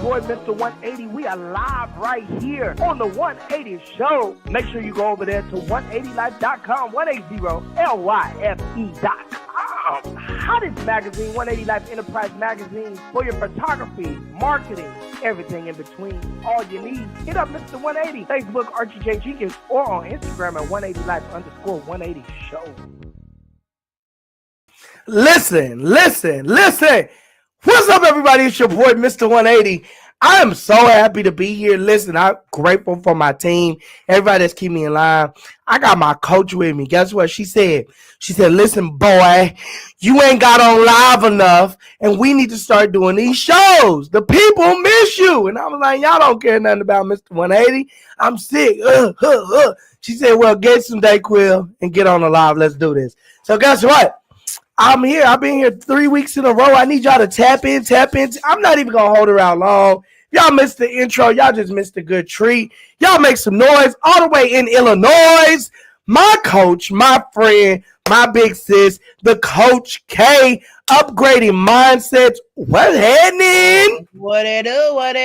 boy, Mr. 180. We are live right here on the 180 Show. Make sure you go over there to 180life.com, 180lyfe.com. Hottest magazine, 180 Life Enterprise Magazine, for your photography, marketing, everything in between. All you need. Hit up Mr. 180, Facebook Archie J. Jenkins, or on Instagram at 180life_180 Show. Listen. What's up, everybody? It's your boy, Mr. 180. I am so happy to be here. Listen, I'm grateful for my team, everybody that's keeping me in line. I got my coach with me. Guess what she said? She said, listen, boy, you ain't got on live enough, and we need to start doing these shows. The people miss you. And I was like, y'all don't care nothing about Mr. 180. I'm sick. She said, well, get some Dayquil and get on the live. Let's do this. So guess what? I'm here. I've been here 3 weeks in a row. I need y'all to tap in. I'm not even going to hold around long. Y'all missed the intro. Y'all just missed a good treat. Y'all make some noise all the way in Illinois. My coach, my friend, my big sis, the Coach K, upgrading mindsets. What's happening? What it do? Like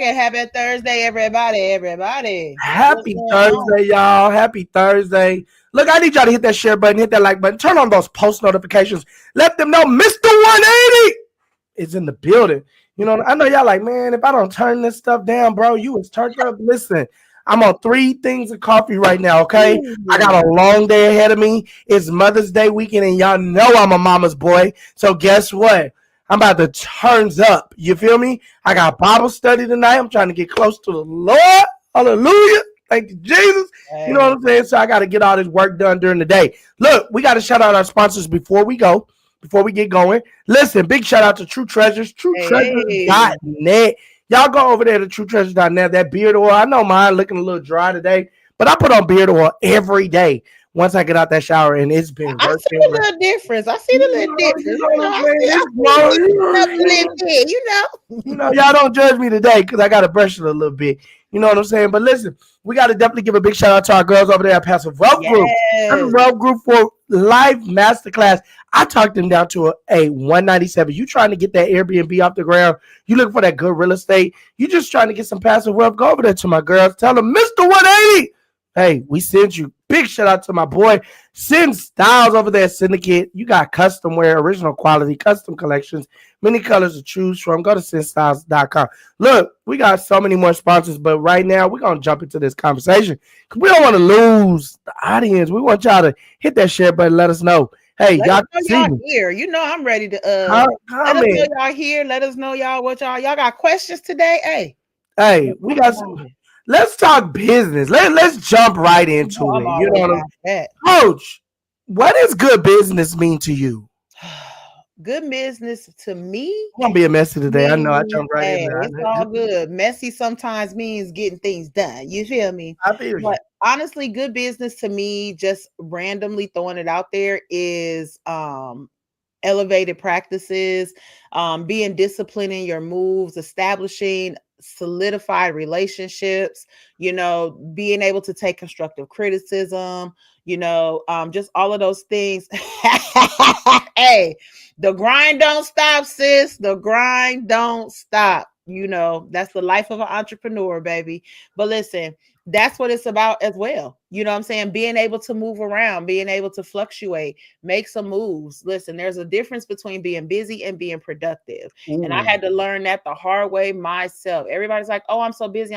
it. Happy Thursday, everybody. Happy Thursday, y'all. Happy Thursday. Look, I need y'all to hit that share button, hit that like button, turn on those post notifications. Let them know Mr. 180 is in the building. You know, I know y'all like, man, if I don't turn this stuff down, bro, you was turned up. Listen, I'm on 3 things of coffee right now, okay? I got a long day ahead of me. It's Mother's Day weekend, and y'all know I'm a mama's boy. So guess what? I'm about to turns up. You feel me? I got Bible study tonight. I'm trying to get close to the Lord. Hallelujah. Thank you, Jesus. You know what I'm saying? So I got to get all this work done during the day. Look, we got to shout out our sponsors before we get going. Listen, big shout out to True Treasures, TrueTreasures.net. Y'all go over there to TrueTreasures.net. That beard oil, I know mine looking a little dry today, but I put on beard oil every day once I get out that shower, and it's been working. I see a little difference. You know, y'all don't judge me today because I got to brush it a little bit. You know what I'm saying? But listen, we got to definitely give a big shout out to our girls over there at Passive Wealth Group. Passive Wealth Group for Life Masterclass. I talked them down to a 197. You trying to get that Airbnb off the ground? You looking for that good real estate? You just trying to get some passive wealth? Go over there to my girls. Tell them, Mr. 180. Hey, we sent you. Big shout out to my boy, Sin Styles over there at Syndicate. You got custom wear, original quality, custom collections, many colors to choose from. Go to sinstyles.com. Look, we got so many more sponsors, but right now we're going to jump into this conversation because we don't want to lose the audience. We want y'all to hit that share button. Let us know. Hey, y'all here. You know I'm ready to let us know y'all here. Let us know y'all what y'all got questions today. Hey, we got some. Let's talk business. Let's jump right into it. You know what I'm saying? Coach, what does good business mean to you? Good business to me. I'm gonna be a messy today. I know I jumped right in there. It's all good. Messy sometimes means getting things done. You feel me? I feel you. But honestly, good business to me, just randomly throwing it out there, is elevated practices, being disciplined in your moves, establishing solidified relationships, being able to take constructive criticism, just all of those things. Hey, the grind don't stop, sis. The grind don't stop. That's the life of an entrepreneur, baby. But listen, that's what it's about as well. You know what I'm saying? Being able to move around, being able to fluctuate, make some moves. Listen, there's a difference between being busy and being productive. And I had to learn that the hard way myself. Everybody's like, oh, I'm so busy.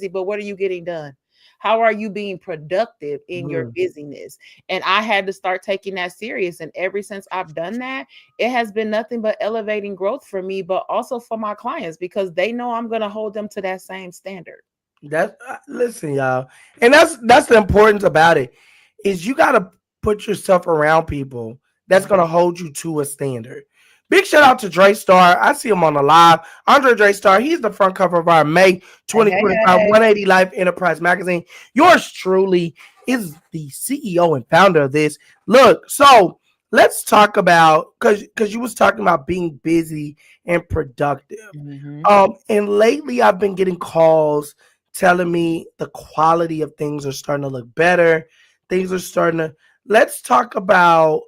But what are you getting done? How are you being productive in your busyness? And I had to start taking that serious. And ever since I've done that, it has been nothing but elevating growth for me, but also for my clients, because they know I'm going to hold them to that same standard. Listen, y'all, and that's the importance about it, is you got to put yourself around people that's going to hold you to a standard. Big shout out to Dre Star. I see him on the live. Andre Dre Star, he's the front cover of our May 2025 180 Life Enterprise Magazine. Yours truly is the CEO and founder of this. Look, so let's talk about, because you was talking about being busy and productive. And lately I've been getting calls telling me the quality of things are starting to look better. Things are starting to, let's talk about,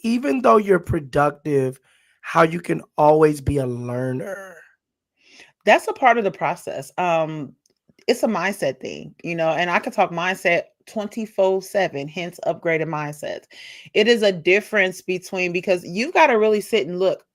even though you're productive, how you can always be a learner. That's a part of the process. It's a mindset thing, and I could talk mindset 24/7, hence upgraded mindsets. It is a difference between, because you've got to really sit and look,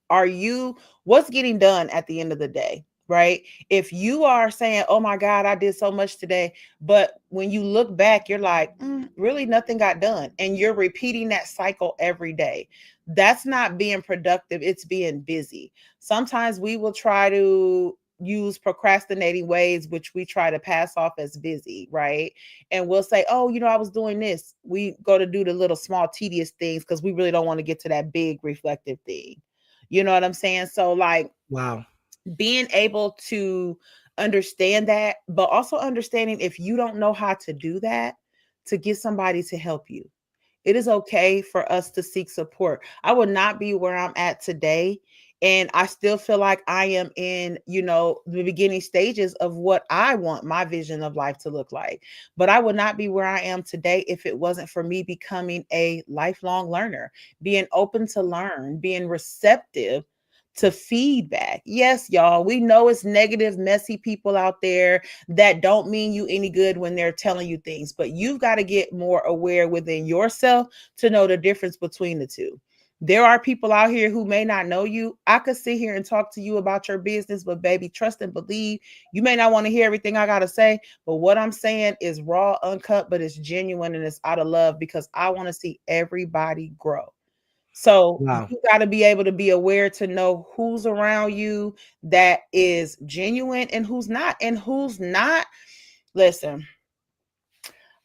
what's getting done at the end of the day, right? If you are saying, oh my God, I did so much today, but when you look back, you're like, really nothing got done. And you're repeating that cycle every day. That's not being productive. It's being busy. Sometimes we will try to use procrastinating ways, which we try to pass off as busy, right? And we'll say, oh, I was doing this. We go to do the little small tedious things because we really don't want to get to that big reflective thing. You know what I'm saying? So like, Wow. being able to understand that, but also understanding if you don't know how to do that, to get somebody to help you. It is okay for us to seek support. I would not be where I'm at today. And I still feel like I am in, the beginning stages of what I want my vision of life to look like. But I would not be where I am today if it wasn't for me becoming a lifelong learner, being open to learn, being receptive to feedback. Yes, y'all, we know it's negative, messy people out there that don't mean you any good when they're telling you things, but you've got to get more aware within yourself to know the difference between the two. There are people out here who may not know you. I could sit here and talk to you about your business, but baby, trust and believe, you may not want to hear everything I got to say, but what I'm saying is raw, uncut, but it's genuine and it's out of love because I want to see everybody grow. So Wow. you got to be able to be aware to know who's around you that is genuine and who's not. And who's not. Listen,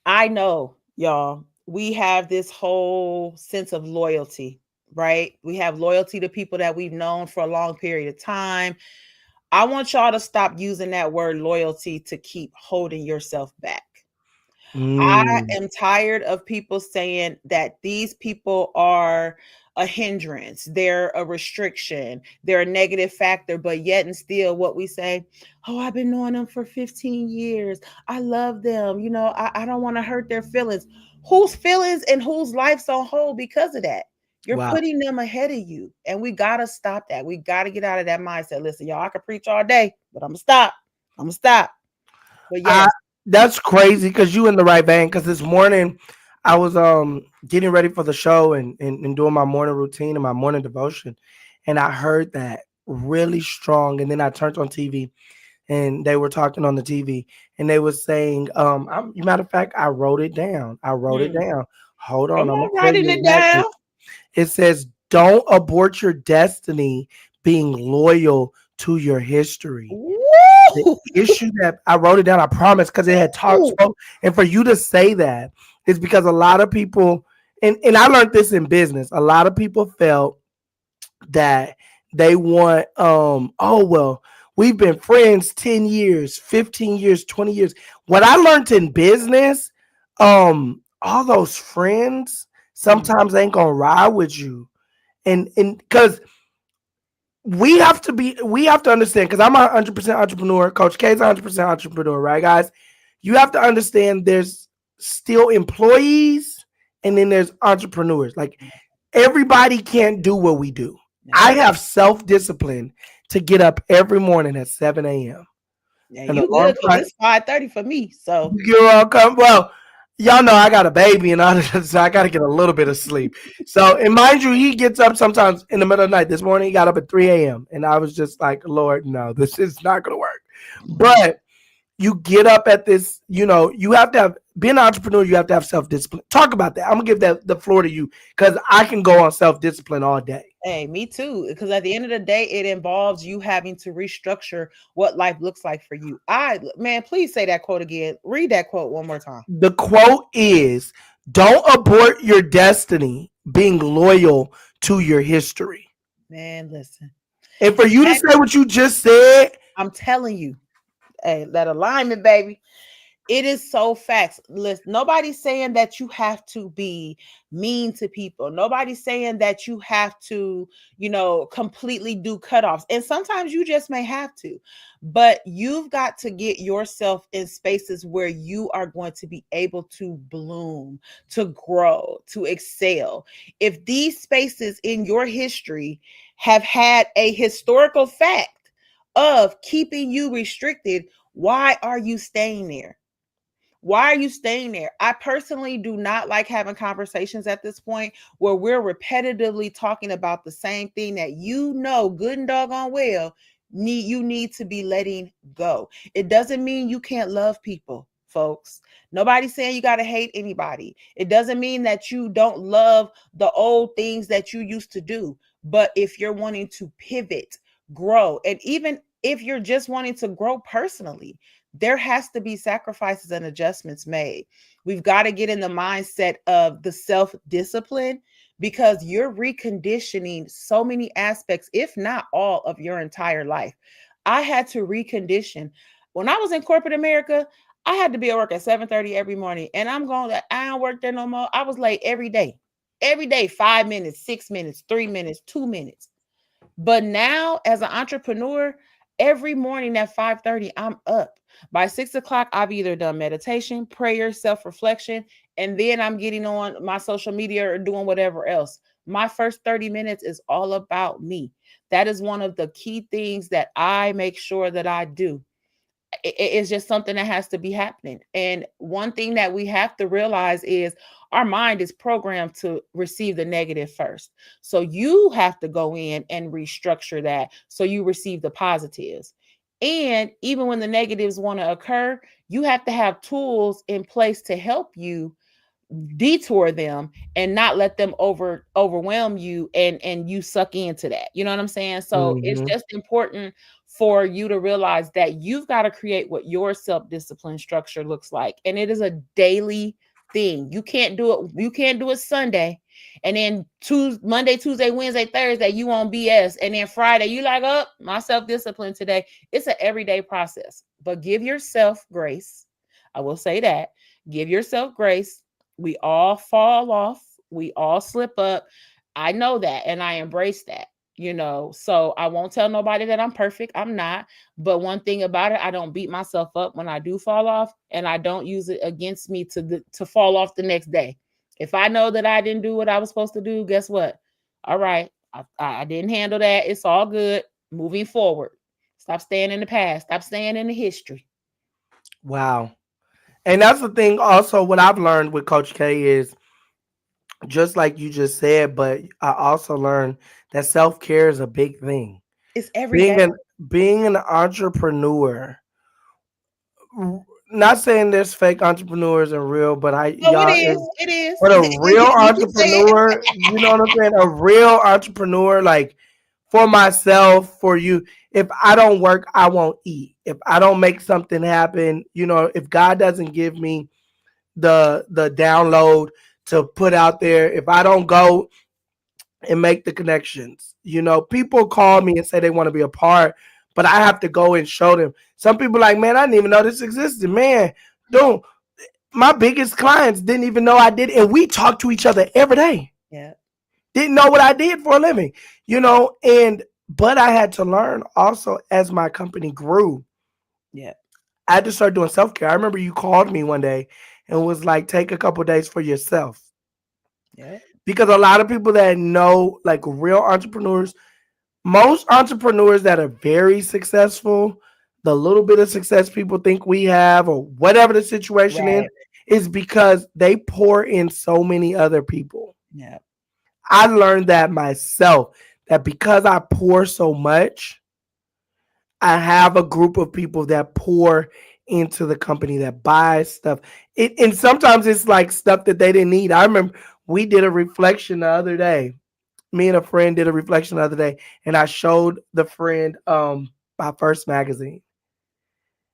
I know, y'all, we have this whole sense of loyalty, right? We have loyalty to people that we've known for a long period of time. I want y'all to stop using that word loyalty to keep holding yourself back. I Mm. am tired of people saying that these people are a hindrance, they're a restriction, they're a negative factor, but yet and still what we say, oh, I've been knowing them for 15 years. I love them. I don't want to hurt their feelings. Whose feelings and whose life's on hold because of that? You're Wow. putting them ahead of you. And we got to stop that. We got to get out of that mindset. Listen, y'all, I could preach all day, but I'm going to stop. I'm going to stop. But I yes. That's crazy because you in the right vein. Because this morning I was getting ready for the show and doing my morning routine and my morning devotion, and I heard that really strong. And then I turned on TV and they were talking on the TV and they were saying, matter of fact, I wrote it down. I wrote it Hmm. down. Hold on, Come I'm gonna on, tell writing you it exactly. down. It says, "Don't abort your destiny being loyal to your history." The Woo! issue that I wrote it down, I promise, because it had talked spoke, and for you to say that is because a lot of people, and I learned this in business. A lot of people felt that they want, oh well, we've been friends 10 years, 15 years, 20 years. What I learned in business, all those friends Mm, sometimes ain't gonna ride with you, and because we have to understand, because I'm a 100% entrepreneur. Coach K is a 100% entrepreneur, right, guys? You have to understand there's still employees and then there's entrepreneurs. Like, everybody can't do what we do. I no. have self-discipline to get up every morning at 7 a.m. Yeah, An you alarm good because clock. it's 5:30 for me. So You all come. Well, y'all know I got a baby and all that, so I got to get a little bit of sleep. So, and mind you, he gets up sometimes in the middle of the night. This morning, he got up at 3 a.m. And I was just like, Lord, no, this is not going to work. But you get up at this, you have to have, being an entrepreneur, you have to have self-discipline. Talk about that. I'm going to give the floor to you because I can go on self-discipline all day. hey, me too. Because at the end of the day, it involves you having to restructure what life looks like for you. Man, please say that quote again. Read that quote one more time. The quote is, don't abort your destiny being loyal to your history. Man, listen. And for you to That, say what you just said, I'm telling you, hey, that alignment, baby. It is so facts. Listen, nobody's saying that you have to be mean to people. Nobody's saying that you have to, completely do cutoffs. And sometimes you just may have to. But you've got to get yourself in spaces where you are going to be able to bloom, to grow, to excel. If these spaces in your history have had a historical fact of keeping you restricted, why are you staying there? Why are you staying there? I personally do not like having conversations at this point where we're repetitively talking about the same thing that good and doggone well you need to be letting go. It doesn't mean you can't love people, folks. Nobody's saying you got to hate anybody. It doesn't mean that you don't love the old things that you used to do. But if you're wanting to pivot, grow, and even if you're just wanting to grow personally, there has to be sacrifices and adjustments made. We've got to get in the mindset of the self-discipline, because you're reconditioning so many aspects, if not all, of your entire life. I had to recondition. When I was in corporate America, I had to be at work at 7:30 every morning. And I don't work there no more. I was late every day. Every day, 5 minutes, 6 minutes, 3 minutes, 2 minutes. But now, as an entrepreneur, every morning at 5:30, I'm up. By 6 o'clock, I've either done meditation, prayer, self-reflection, and then I'm getting on my social media or doing whatever else. My first 30 minutes is all about me. That is one of the key things that I make sure that I do. It's just something that has to be happening. And one thing that we have to realize is our mind is programmed to receive the negative first. So you have to go in and restructure that so you receive the positives. And even when the negatives want to occur, you have to have tools in place to help you detour them and not let them overwhelm you and you suck into that. You know what I'm saying? So it's Mm-hmm. just important for you to realize that you've got to create what your self-discipline structure looks like, and it is a daily thing. You can't do it Sunday, and then Monday, Tuesday, Wednesday, Thursday you on BS, and then Friday you like, oh, my self-discipline today. It's an everyday process, but give yourself grace. I will say that. Give yourself grace. We all fall off. We all slip up. I know that, and I embrace that. So I won't tell nobody that I'm perfect. I'm not. But one thing about it, I don't beat myself up when I do fall off, and I don't use it against me to fall off the next day. If I know that I didn't do what I was supposed to do, guess what? All right, I didn't handle that. It's all good. Moving forward. Stop staying in the past. Stop staying in the history. Wow. And that's the thing also what I've learned with Coach K is just like you just said, but I also learned that self-care is a big thing. It's every Being day. an being an entrepreneur, not saying there's fake entrepreneurs and real, but No, it is. It is. but a real You can say it. entrepreneur, you know what I'm saying? A real entrepreneur, like for myself, for you. If I don't work, I won't eat. If I don't make something happen, if God doesn't give me the download to put out there, if I don't go and make the connections, people call me and say they want to be a part, but I have to go and show them. Some people like, man, I didn't even know this existed, man. Don't My biggest clients didn't even know I did, and we talk to each other every day. Yeah. Didn't know what I did for a living, and but I had to learn also as my company grew. Yeah. I had to start doing self-care. I remember you called me one day and was like, take a couple days for yourself. Yeah. Because a lot of people that know, like real entrepreneurs, most entrepreneurs that are very successful, the little bit of success people think we have, or whatever the situation Right. is because they pour in so many other people. Yeah. I learned that myself, that because I pour so much, I have a group of people that pour into the company, that buys stuff. And sometimes it's like stuff that they didn't need. I remember we did a reflection the other day. Me and a friend did a reflection the other day, and I showed the friend my first magazine.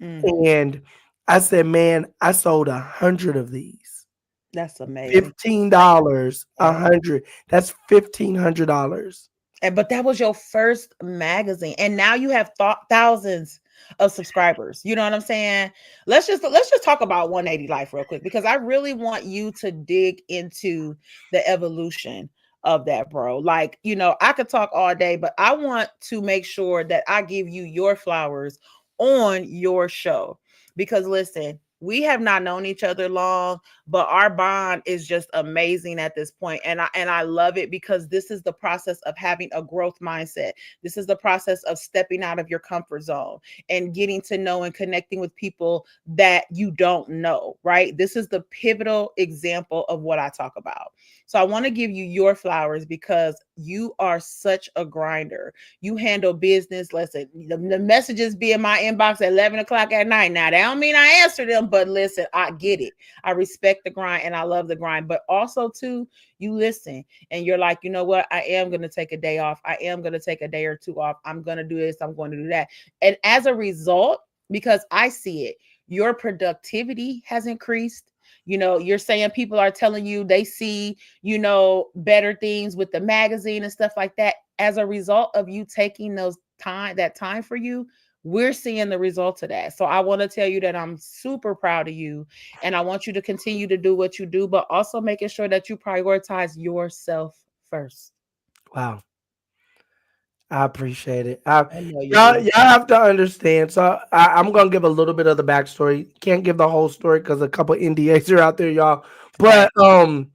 Mm, And I said, man, I sold 100 of these. that's amazing. $15, Yeah. 100. That's $1,500. But that was your first magazine, and now you have thousands. of subscribers. You know what I'm saying? Let's just talk about 180 Life real quick, because I really want you to dig into the evolution of that, bro. Like, I could talk all day, but I want to make sure that I give you your flowers on your show. Because listen, we have not known each other long, but our bond is just amazing at this point. And I love it, because this is the process of having a growth mindset. This is the process of stepping out of your comfort zone and getting to know and connecting with people that you don't know, right? This is the pivotal example of what I talk about. So I want to give you your flowers, because you are such a grinder. You handle business. Listen, the messages be in my inbox at 11 o'clock at night. Now, that don't mean I answer them, but listen, I get it. I respect the grind and I love the grind. But also, too, you listen and you're like, you know what? I am going to take a day off. I am going to take a day or two off. I'm going to do this. I'm going to do that. And as a result, because I see it, your productivity has increased. You're saying people are telling you they see, better things with the magazine and stuff like that. As a result of you taking that time for you, we're seeing the results of that. So I want to tell you that I'm super proud of you, and I want you to continue to do what you do, but also making sure that you prioritize yourself first. Wow. I appreciate it. I know you Y'all, do. y'all have to understand. So I'm gonna give a little bit of the backstory. Can't give the whole story because a couple NDAs are out there, y'all. Right. But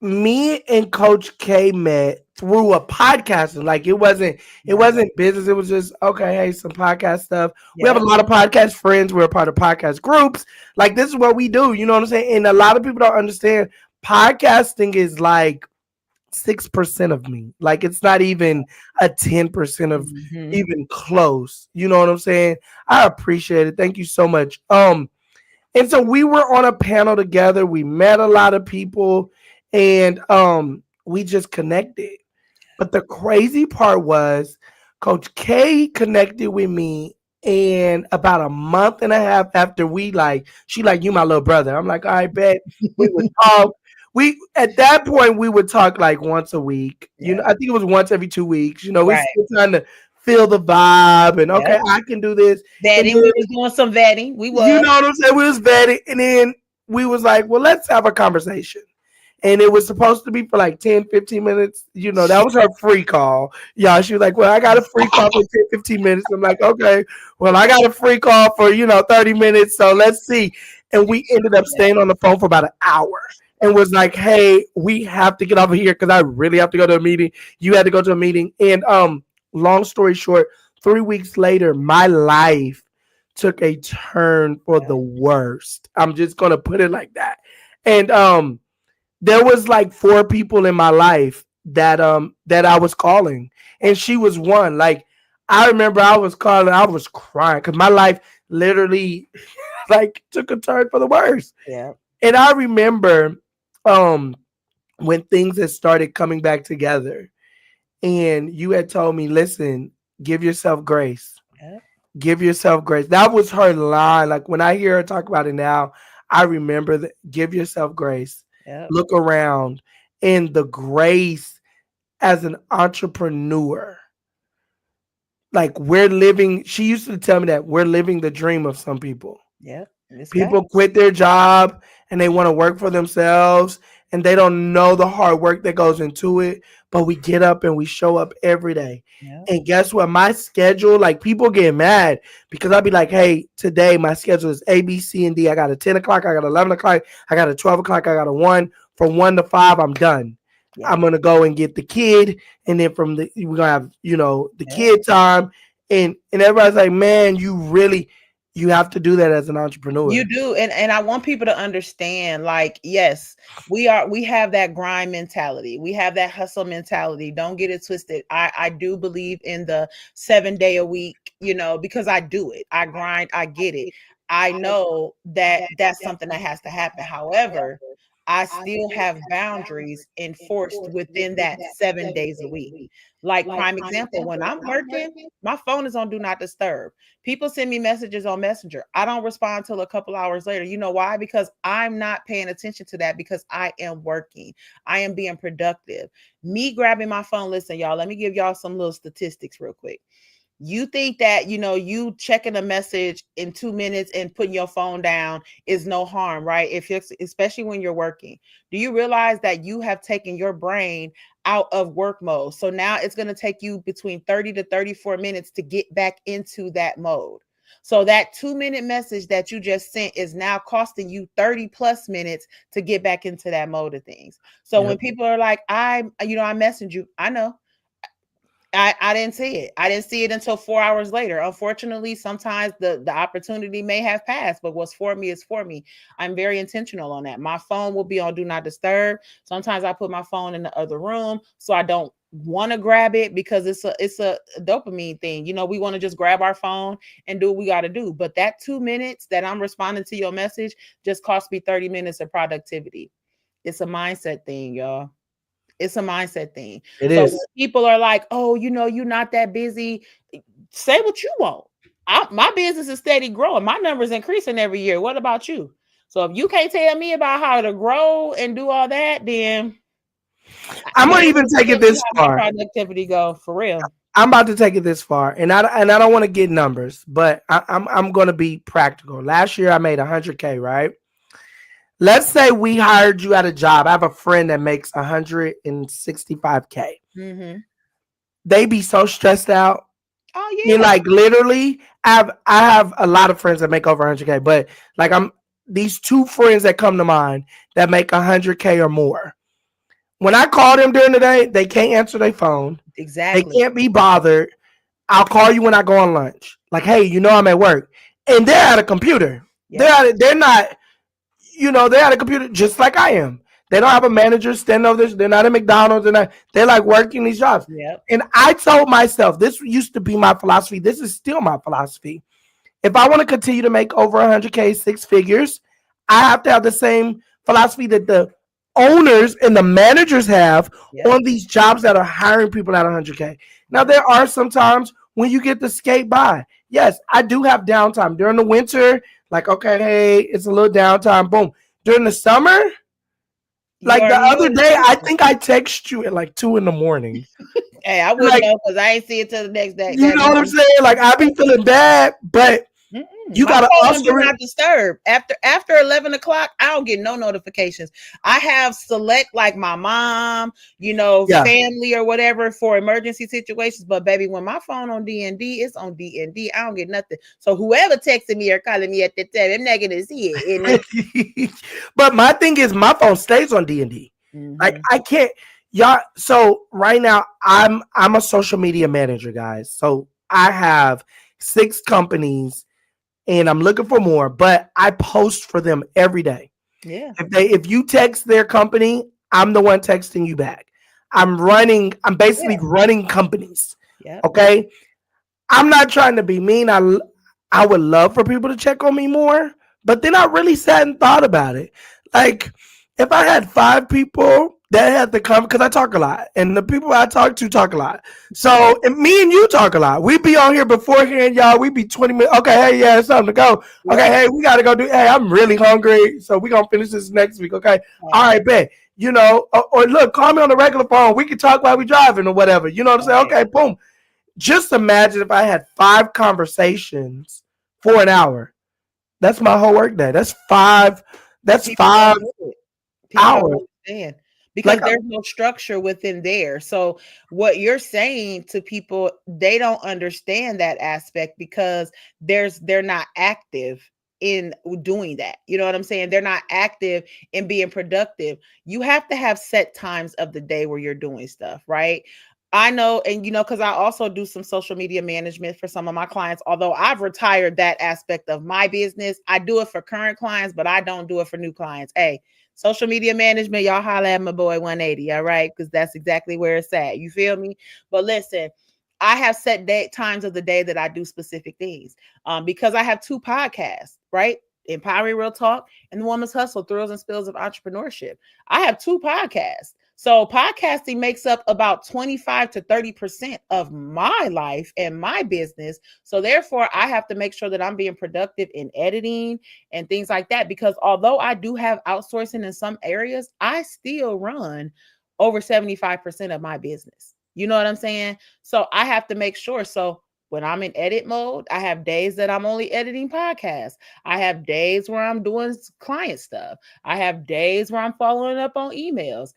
me and Coach K met through a podcasting. Like it Right. wasn't business. It was just okay. Hey, some podcast stuff. We have a Yep. lot of podcast friends. We're a part of podcast groups. Like this is what we do. You know what I'm saying? And a lot of people don't understand. Podcasting is like 6% of me. Like it's not even a 10% of Hmm. even close. You know what I'm saying? I appreciate it. Thank you so much. And so we were on a panel together. We met a lot of people and we just connected. But the crazy part was Coach K connected with me and about a month and a half after she like you my little brother. I'm like, all right, bet. We would talk. We at that point we would talk like once a week. Yeah. I think it was once every 2 weeks. We Right. still trying to feel the vibe and okay, Yep. I can do this. And Vetting. then We was doing some vetting. We you was. know what I'm saying? We was vetting, and then we was like, well, let's have a conversation. And it was supposed to be for like 10, 15 minutes. That was her free call. Yeah, she was like, well, I got a free call for 10, 15 minutes. I'm like, okay, well, I got a free call for, 30 minutes. So let's see. And we ended up staying on the phone for about an hour and was like, hey, we have to get over here because I really have to go to a meeting. You had to go to a meeting. And long story short, 3 weeks later, my life took a turn for the worst. I'm just gonna put it like that. And there was like four people in my life that I was calling, and she was one. Like I remember I was calling, I was crying because my life literally like took a turn for the worst. Yeah. And I remember um when things had started coming back together, and you had told me, listen, give yourself grace. Yep. Give yourself grace. That was her line. Like when I hear her talk about it now, I remember that give yourself grace. Yep. Look around. And the grace as an entrepreneur. Like we're living, she used to tell me that we're living the dream of some people. Yep. It's People facts. quit their job and they want to work for themselves and they don't know the hard work that goes into it. But we get up and we show up every day. Yep. And guess what? My schedule, like people get mad because I'll be like, hey, today my schedule is A, B, C, and D. I got a 10 o'clock, I got 11 o'clock, I got a 12 o'clock, I got a 1. From 1 to 5, I'm done. Yeah. I'm gonna go and get the kid, and then we're gonna have the kid time, and everybody's like, man, you have to do that as an entrepreneur. You do. And I want people to understand, like, yes, we have that grind mentality. We have that hustle mentality. Don't get it twisted. I do believe in the 7 day a week, because I do it. I grind, I get it. I know that that's something that has to happen. However, I still have boundaries enforced within that 7 days a week. Like, prime example, when I'm working, my phone is on do not disturb. People send me messages on Messenger. I don't respond till a couple hours later. You know why? Because I'm not paying attention to that, because I am working. I am being productive. Me grabbing my phone, listen, y'all, let me give y'all some little statistics real quick. You think that, you checking a message in 2 minutes and putting your phone down is no harm, right? If you're, especially when you're working, do you realize that you have taken your brain out of work mode? So now it's going to take you between 30 to 34 minutes to get back into that mode. So that 2 minute message that you just sent is now costing you 30 plus minutes to get back into that mode of things. So when Yep. people are like, I messaged you, I know. I didn't see it. I didn't see it until 4 hours later. Unfortunately, sometimes the opportunity may have passed, but what's for me is for me. I'm very intentional on that. My phone will be on do not disturb. Sometimes I put my phone in the other room so I don't want to grab it, because it's a dopamine thing. We want to just grab our phone and do what we got to do. But that 2 minutes that I'm responding to your message just cost me 30 minutes of productivity. It's a mindset thing, y'all. It's a mindset thing. It So when is. people are like, "Oh, you're not that busy," say what you want. My business is steady growing. My numbers increasing every year. What about you? So if you can't tell me about how to grow and do all that, then I'm you gonna ain't even gonna take tell it me this how my far. productivity go for real. I'm about to take it this far, and I don't want to get numbers, but I'm gonna be practical. Last year I made 100K, right? Let's say we hired you at a job. I have a friend that makes 165K. Mm-hmm. They be so stressed out. Oh And like literally, I have a lot of friends that make over 100K, but like I'm these two friends that come to mind that make 100K or more. When I call them during the day, they can't answer their phone. yeah, They exactly. can't be bothered. I'll call you when I go on lunch. Like, hey, I'm at work, and they're at a computer. Yep. They're not. They're at a computer just like I am. They don't have a manager standing over this. They're not at McDonald's. They're like working these jobs. Yep. And I told myself, this used to be my philosophy. This is still my philosophy. If I want to continue to make over 100K, six figures, I have to have the same philosophy that the owners and the managers have Yep. on these jobs that are hiring people at 100K. Now, there are some times when you get to skate by. Yes, I do have downtime during the winter. Like, okay, hey, it's a little downtime. Boom. During the summer, You like the already know other the day, I schedule. think I text you at like 2 in the morning. Hey, I wouldn't Like, know because I ain't see it till the next day. you That know what I'm day. saying? Like, I be feeling bad, but Mm-mm. you My gotta phone on also do not disturb. After 11 o'clock, I don't get no notifications. I have select like my mom, yeah. family or whatever for emergency situations. But baby, when my phone on DND, it's on DND. I don't get nothing. So whoever texting me or calling me at the time, I'm not gonna see it. And But my thing is, my phone stays on D&D. Like mm-hmm. I can't, y'all. So right now, I'm a social media manager, guys. So I have 6 companies, and I'm looking for more. But I post for them every day. Yeah, If you text their company, I'm the one texting you back. I'm basically yeah, running companies. yep. Okay. I'm not trying to be mean. I would love for people to check on me more, but then I really sat and thought about it. Like, if I had 5 people that had to come, because I talk a lot, and the people I talk a lot. So, and me and you talk a lot. We be on here beforehand, y'all. We be 20 minutes. Okay, hey, yeah, it's time to go. Okay, Yep. hey, we got to go do. Hey, I'm really hungry. So, we going to finish this next week. Okay. All Right. right, bet. Or look, call me on the regular phone. We can talk while we driving or whatever. You know what I'm saying? Right. Okay, boom. Just imagine if I had 5 conversations for an hour. That's my whole work day. That's five. That's People five don't do it. People don't hours. understand because Like, there's no structure within there. So what you're saying to people, they don't understand that aspect because they're not active in doing that. You know what I'm saying? They're not active in being productive. You have to have set times of the day where you're doing stuff, right? I know, and because I also do some social media management for some of my clients. Although I've retired that aspect of my business, I do it for current clients, but I don't do it for new clients. Hey, social media management, y'all holla at my boy 180, all right? Because that's exactly where it's at. You feel me? But listen, I have set times of the day that I do specific things because I have 2 podcasts, right? Empowering Real Talk and The Woman's Hustle, Thrills and Spills of Entrepreneurship. I have 2 podcasts. So podcasting makes up about 25 to 30% of my life and my business. So therefore, I have to make sure that I'm being productive in editing and things like that. Because although I do have outsourcing in some areas, I still run over 75% of my business. You know what I'm saying? So I have to make sure. So When I'm in edit mode, I have days that I'm only editing podcasts. I have days where I'm doing client stuff. I have days where I'm following up on emails.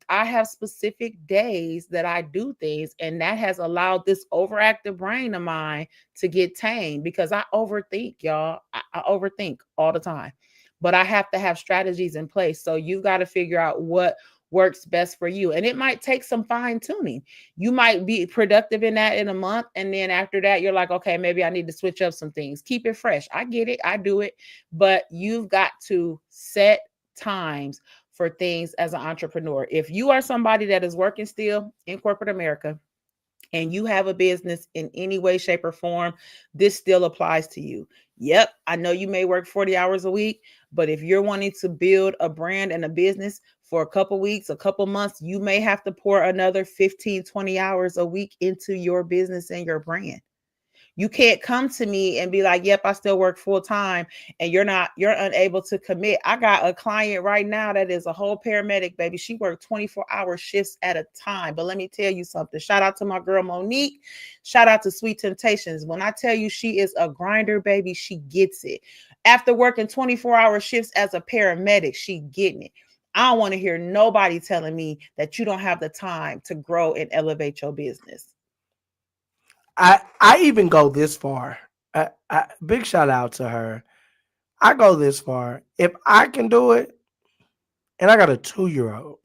I have specific days that I do things, and that has allowed this overactive brain of mine to get tamed because I overthink, y'all. I overthink all the time. But I have to have strategies in place. So you've got to figure out what works best for you. And it might take some fine tuning. You might be productive in that in a month. And then after that, you're like, okay, maybe I need to switch up some things. Keep it fresh. I get it. I do it. But you've got to set times for things as an entrepreneur. If you are somebody that is working still in corporate America, and you have a business in any way, shape, or form, this still applies to you. Yep, I know you may work 40 hours a week, but if you're wanting to build a brand and a business for a couple weeks, a couple months, you may have to pour another 15, 20 hours a week into your business and your brand. You can't come to me and be like, yep, I still work full time, and you're unable to commit. I got a client right now that is a whole paramedic, baby. She worked 24-hour shifts at a time. But let me tell you something. Shout out to my girl Monique. Shout out to Sweet Temptations. When I tell you she is a grinder, baby, she gets it. After working 24-hour shifts as a paramedic, she getting it. I don't want to hear nobody telling me that you don't have the time to grow and elevate your business. I even go this far. Big shout out to her. I go this far. If I can do it, and I got a 2-year-old.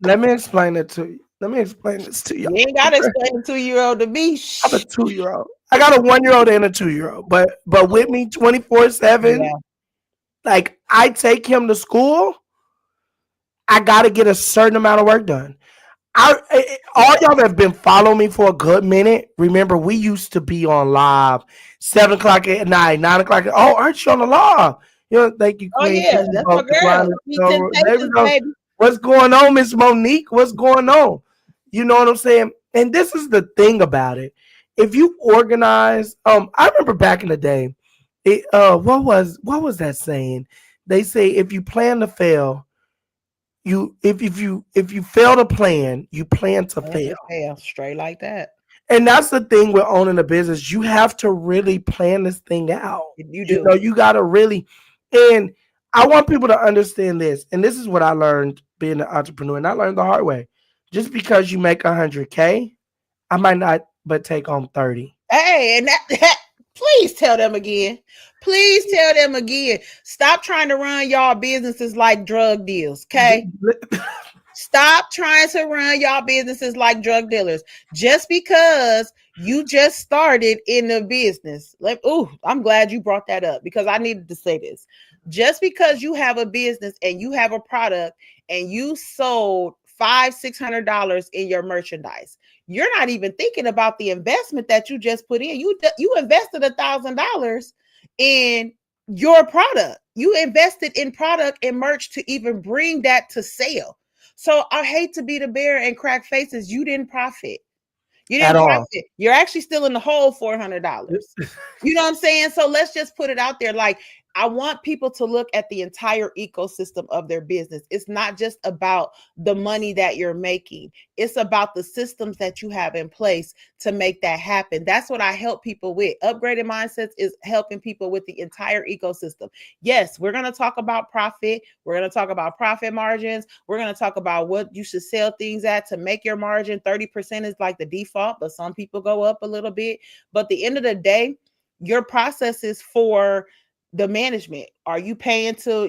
Let me explain it to you. Let me explain this to you. You ain't gotta explain a 2-year-old to me. I have a 2-year-old. I got a 1-year-old and a 2-year-old. But with me 24/7, like I take him to school. I gotta get a certain amount of work done. All y'all that have been following me for a good minute, remember we used to be on live 7 o'clock at night, 9 o'clock. Oh, aren't you on the live? You know, thank you, Queen. Oh yeah, that's my girl. Baby. What's going on, Miss Monique? What's going on? You know what I'm saying? And this is the thing about it. If you organize, I remember back in the day, what was that saying? They say if you plan to fail, if you fail to plan, you plan to fail. Straight like that. And that's the thing with owning a business. You have to really plan this thing out. You do. You know, you gotta really. And I want people to understand this. And this is what I learned being an entrepreneur. And I learned the hard way. Just because you make 100K, I might not but take home 30. Hey, and that please tell them again. Please tell them again. Stop trying to run y'all businesses like drug deals, okay? Stop trying to run y'all businesses like drug dealers. Just because you just started in the business. I'm glad you brought that up because I needed to say this. Just because you have a business and you have a product and you sold $500-$600 in your merchandise, you're not even thinking about the investment that you just put in. You invested $1,000 in your product. You invested in product and merch to even bring that to sale. So I hate to be the bearer and crack faces. You didn't profit. You didn't profit. You're actually still in the hole $400. You know what I'm saying? So let's just put it out there. Like, I want people to look at the entire ecosystem of their business. It's not just about the money that you're making. It's about the systems that you have in place to make that happen. That's what I help people with. Upgraded Mindsets is helping people with the entire ecosystem. Yes, we're going to talk about profit. We're going to talk about profit margins. We're going to talk about what you should sell things at to make your margin. 30% is like the default, but some people go up a little bit. But at the end of the day, your process is for the management. Are you paying to,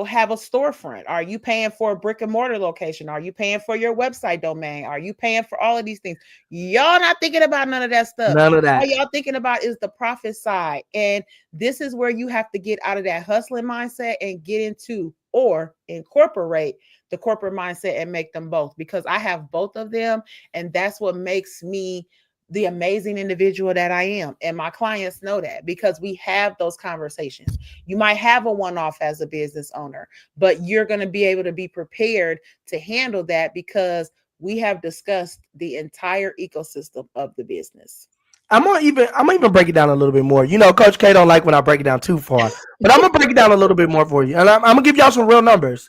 have a storefront? Are you paying for a brick and mortar location? Are you paying for your website domain? Are you paying for all of these things? Y'all not thinking about none of that stuff. None of that. All y'all thinking about is the profit side. And this is where you have to get out of that hustling mindset and get into or incorporate the corporate mindset and make them both, because I have both of them. And that's what makes me the amazing individual that I am. And my clients know that because we have those conversations. You might have a one-off as a business owner, but you're going to be able to be prepared to handle that because we have discussed the entire ecosystem of the business. I'm gonna even break it down a little bit more. Coach K don't like when I break it down too far, but I'm gonna break it down a little bit more for you. And I'm gonna give y'all some real numbers.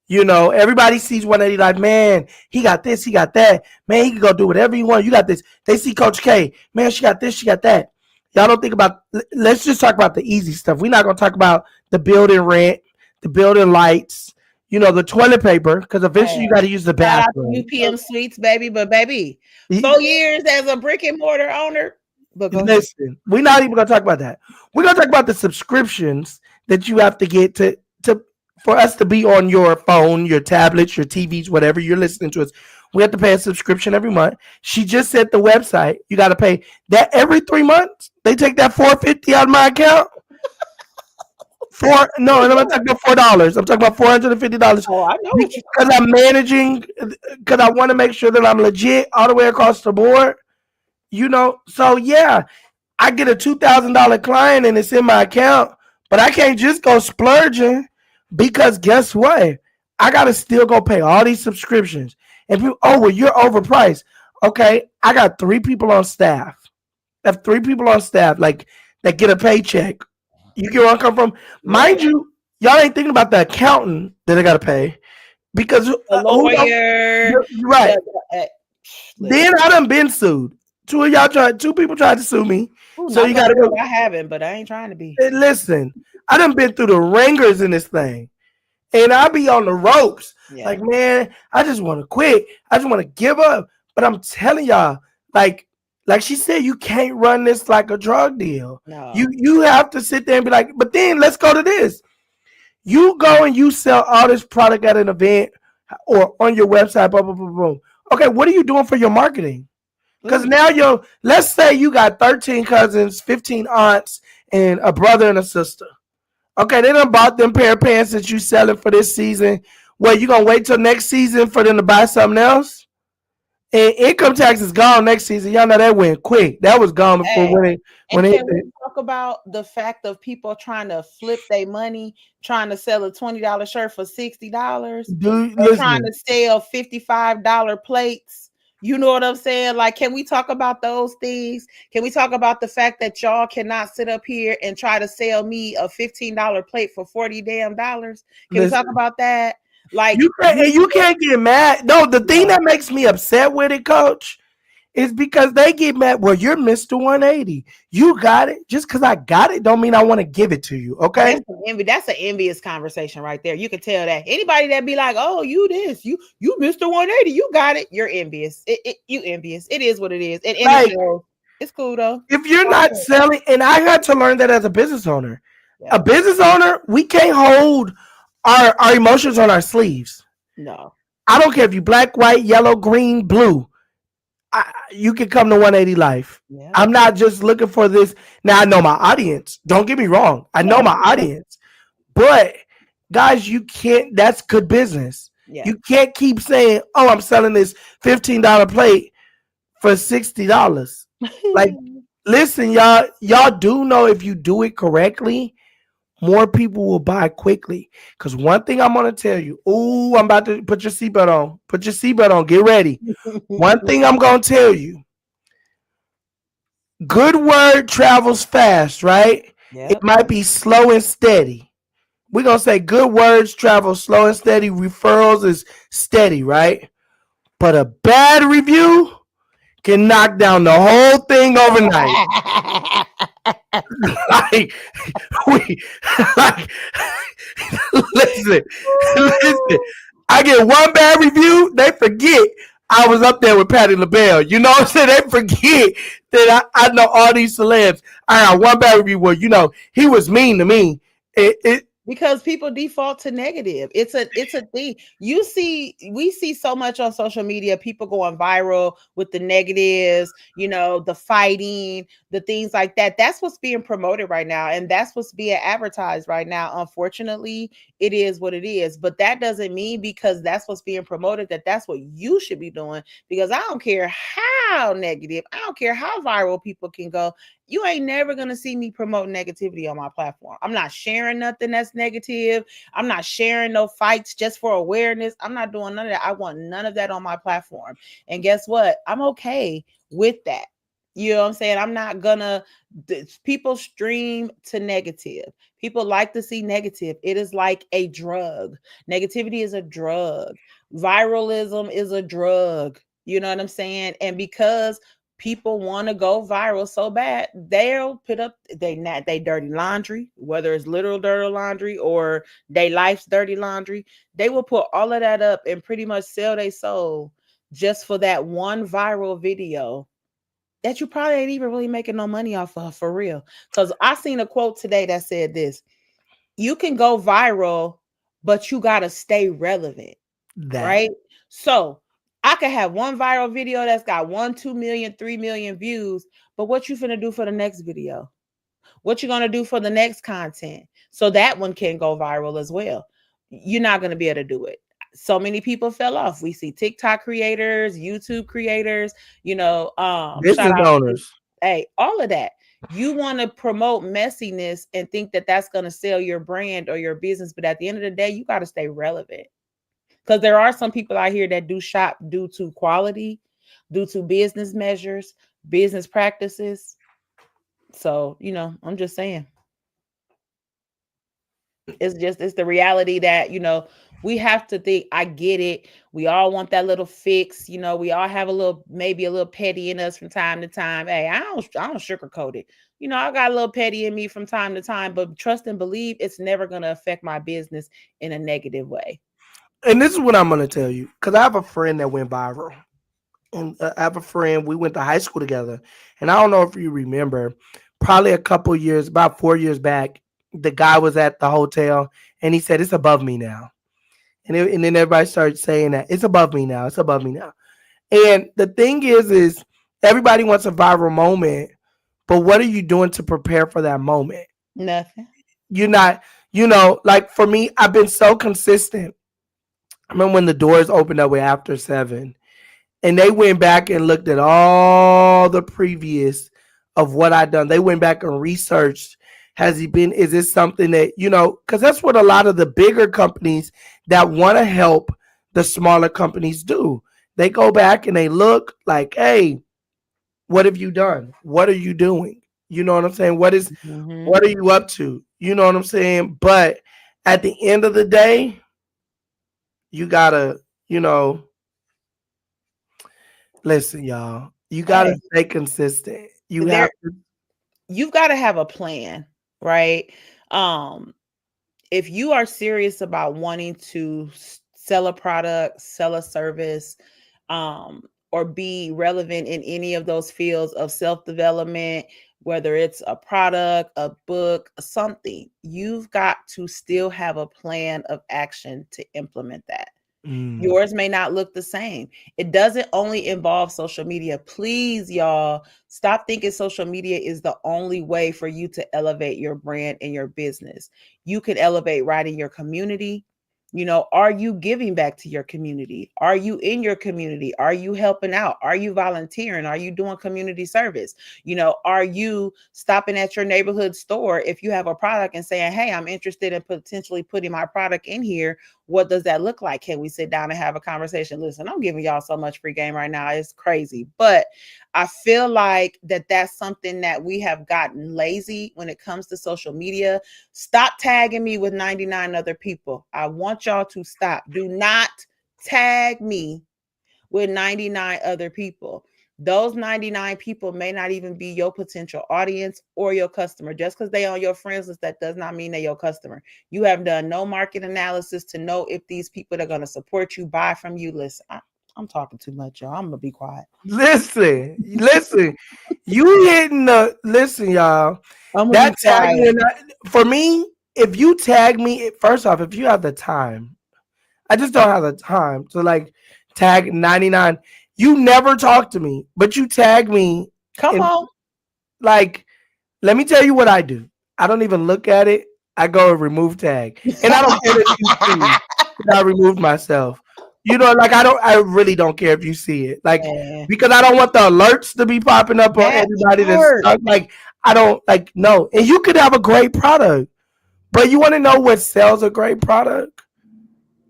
You know, everybody sees 180 like, man, he got this, he got that. Man, he can go do whatever he wants. You got this. They see Coach K. Man, she got this, she got that. Y'all don't think about, let's just talk about the easy stuff. We're not going to talk about the building rent, the building lights, you know, the toilet paper, because eventually you got to use the Shout out to bathroom. UPM Suites, baby. But baby, 4 years as a brick and mortar owner. But listen, we're not even going to talk about that. We're going to talk about the subscriptions that you have to get to for us to be on your phone, your tablets, your TVs, whatever you're listening to us. We have to pay a subscription every month. She just said the website. You got to pay that every 3 months. They take that $450 out of my account. No, I'm not talking about $4. I'm talking about $450. Oh, I know what you because I'm managing. Because I want to make sure that I'm legit all the way across the board. You know, so yeah, I get a $2,000 client and it's in my account, but I can't just go splurging because guess what? I gotta still go pay all these subscriptions. And people, oh well, you're overpriced. Okay, I got 3 people on staff. I have 3 people on staff, like that get a paycheck. You get where I come from? Mind you, y'all ain't thinking about the accountant that I gotta pay because the lawyer, you're right. Then I done been sued. 2 people tried to sue me. Ooh, so you gotta go. I haven't, but I ain't trying to be. Hey, listen, I done been through the ringers in this thing. And I be on the ropes. Yeah. Like, man, I just want to quit. I just want to give up. But I'm telling y'all, like she said, you can't run this like a drug deal. No. You have to sit there and be like, but then let's go to this. You go and you sell all this product at an event or on your website, boom, boom, boom, boom. Okay, what are you doing for your marketing? Because now let's say you got 13 cousins, 15 aunts, and a brother and a sister. Okay, they done bought them pair of pants that you selling for this season. Well, you gonna wait till next season for them to buy something else? And income tax is gone next season. Y'all know that went quick. That was gone before when we talk about the fact of people trying to flip their money, trying to sell a $20 shirt for $60, trying to sell $55 plates. You know what I'm saying? Like, can we talk about those things? Can we talk about the fact that y'all cannot sit up here and try to sell me a $15 plate for $40 damn dollars? Can we talk about that? Like, you can't get mad. No, the thing that makes me upset with it, Coach, is because they get mad. Well, you're Mr. 180. You got it. Just because I got it don't mean I want to give it to you. Okay. That's an envious conversation right there. You can tell that. Anybody that be like, oh, you this, you Mr. 180, you got it. You're envious. You envious. It is what it is. And it's cool though. If you're not selling, and I had to learn that as a business owner. Yeah. A business owner, we can't hold our emotions on our sleeves. No. I don't care if you black, white, yellow, green, blue. You can come to 180 Life. Yeah. I'm not just looking for this. Now, I know my audience. Don't get me wrong. I know my audience. But, guys, you can't. That's good business. Yeah. You can't keep saying, oh, I'm selling this $15 plate for $60. Like, listen, y'all do know if you do it correctly, more people will buy quickly. Because one thing I'm going to tell you, I'm about to put your seatbelt on. Put your seatbelt on. Get ready. One thing I'm going to tell you. Good word travels fast, right? Yep. It might be slow and steady. We're going to say good words travel slow and steady. Referrals is steady, right? But a bad review can knock down the whole thing overnight. Listen. I get one bad review, they forget I was up there with Patti LaBelle. You know what I'm saying? They forget that I know all these celebs. I got one bad review where, he was mean to me. Because people default to negative. It's a thing. We see so much on social media, people going viral with the negatives, the fighting, the things like that. That's what's being promoted right now. And that's what's being advertised right now. Unfortunately, it is what it is. But that doesn't mean because that's what's being promoted, that's what you should be doing. Because I don't care how negative, I don't care how viral people can go. You ain't never going to see me promote negativity on my platform. I'm not sharing nothing that's negative. I'm not sharing no fights just for awareness. I'm not doing none of that. I want none of that on my platform. And guess what? I'm okay with that. You know what I'm saying? I'm not gonna, people stream to negative. People like to see negative. It is like a drug. Negativity is a drug. Viralism is a drug. You know what I'm saying? And because people want to go viral so bad, they'll put up they dirty laundry, whether it's literal dirty laundry or they life's dirty laundry. They will put all of that up and pretty much sell their soul just for that one viral video that you probably ain't even really making no money off of for real. Because I seen a quote today that said this: you can go viral, but you gotta stay relevant, That right? So I could have one viral video that's got 1, 2 million, 3 million views, but what you finna do for the next video? What you gonna do for the next content? So that one can go viral as well. You're not gonna be able to do it. So many people fell off. We see TikTok creators, YouTube creators, shout business out to, owners. hey, all of that. You want to promote messiness and think that that's going to sell your brand or your business, but at the end of the day, you got to stay relevant. Because there are some people out here that do shop due to quality, due to business measures, business practices. So, I'm just saying. It's the reality that, we have to think. I get it. We all want that little fix. We all have maybe a little petty in us from time to time. Hey, I don't sugarcoat it. I got a little petty in me from time to time, but trust and believe it's never going to affect my business in a negative way. And this is what I'm gonna tell you, because I have a friend that went viral, and I have a friend, we went to high school together, and I don't know if you remember, probably a couple years, about 4 years back, the guy was at the hotel, and he said, "It's above me now," and then everybody started saying that it's above me now, it's above me now. And the thing is everybody wants a viral moment, but what are you doing to prepare for that moment? Nothing. You're not, like for me, I've been so consistent. I remember when the doors opened up with After Seven, and they went back and looked at all the previous of what I'd done. They went back and researched. Has he been? Is this something that Because that's what a lot of the bigger companies that want to help the smaller companies do. They go back and they look like, hey, what have you done? What are you doing? You know what I'm saying? Hmm. What are you up to? You know what I'm saying? But at the end of the day, you gotta, listen, y'all. You gotta Hey, stay consistent. You have there you've got to have a plan, right? Um, if you are serious about wanting to sell a product, sell a service, or be relevant in any of those fields of self development, whether it's a product, a book, something, you've got to still have a plan of action to implement that. mm, Yours may not look the same. It doesn't only involve social media. Please, y'all, stop thinking social media is the only way for you to elevate your brand and your business. You can elevate right in your community. Are you giving back to your community? Are you in your community? Are you helping out? Are you volunteering? Are you doing community service? Are you stopping at your neighborhood store if you have a product and saying, hey, I'm interested in potentially putting my product in here? What does that look like? Can we sit down and have a conversation? Listen, I'm giving y'all so much free game right now. It's crazy. But I feel like that's something that we have gotten lazy when it comes to social media. Stop tagging me with 99 other people. I want y'all to stop. Do not tag me with 99 other people. Those 99 people may not even be your potential audience or your customer. Just because they on your friends list, that does not mean they're your customer. You have done no market analysis to know if these people that are going to support you, buy from you. Listen, I'm talking too much, y'all. I'm going to be quiet. listen. You hitting the listen, y'all. I'm going to That be quiet. tagging for me. If you tag me, first off, if you have the time, I just don't have the time to like tag 99. You never talk to me, but you tag me. Come And on. like, let me tell you what I do. I don't even look at it. I go and remove tag, and I don't care if you see that I removed myself. Like I really don't care if you see it. Like Man, because I don't want the alerts to be popping up on that everybody that's part. stuck. Like I don't like no. And you could have a great product, but you want to know what sells a great product?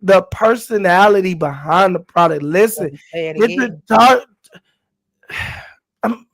The personality behind the product. Listen, Let me say it get the again. talk. I'm,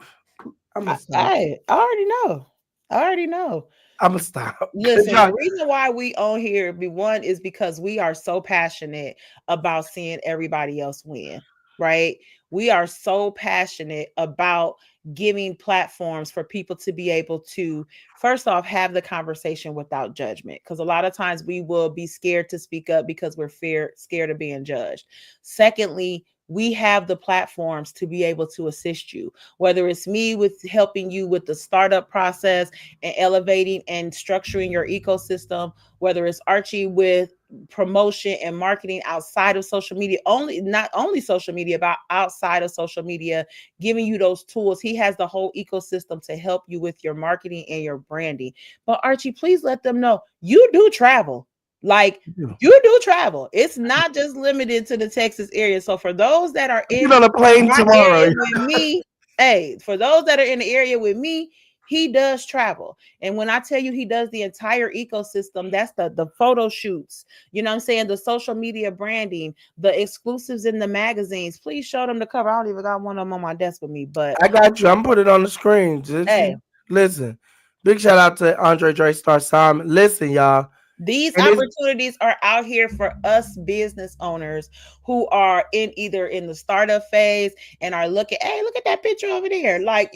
I'm gonna stop. I already know. I already know. I'm gonna stop. Listen, the reason why we on here, be one, is because we are so passionate about seeing everybody else win, right? We are so passionate about giving platforms for people to be able to, first off, have the conversation without judgment. Because a lot of times we will be scared to speak up because we're scared of being judged. Secondly, we have the platforms to be able to assist you, whether it's me with helping you with the startup process and elevating and structuring your ecosystem, whether it's Archie with promotion and marketing outside of social media, not only social media, but outside of social media, giving you those tools. He has the whole ecosystem to help you with your marketing and your branding. But Archie, please let them know you do travel. Like, you do travel. It's not just limited to the Texas area. So for those that are Get in on a plane my tomorrow. area with me, hey, for those that are in the area with me, he does travel. And when I tell you he does the entire ecosystem, that's the photo shoots, you know what I'm saying? The social media branding, the exclusives in the magazines. Please show them the cover. I don't even got one of them on my desk with me, but I got you. I'm putting it on the screen. hey, Listen. Big shout out to Andre Dre Star Simon. Listen, y'all. these And it's opportunities are out here for us business owners who are either in the startup phase and are looking, hey, look at that picture over there. Like,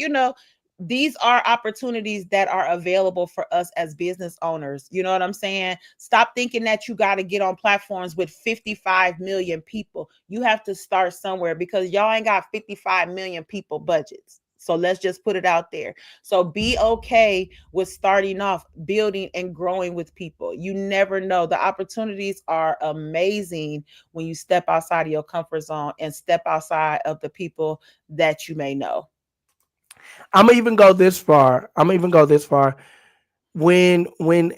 these are opportunities that are available for us as business owners. You know what I'm saying? Stop thinking that you got to get on platforms with 55 million people. You have to start somewhere because y'all ain't got 55 million people budgets. So let's just put it out there. So be okay with starting off, building and growing with people. You never know. The opportunities are amazing when you step outside of your comfort zone and step outside of the people that you may know. I'm gonna even go this far. When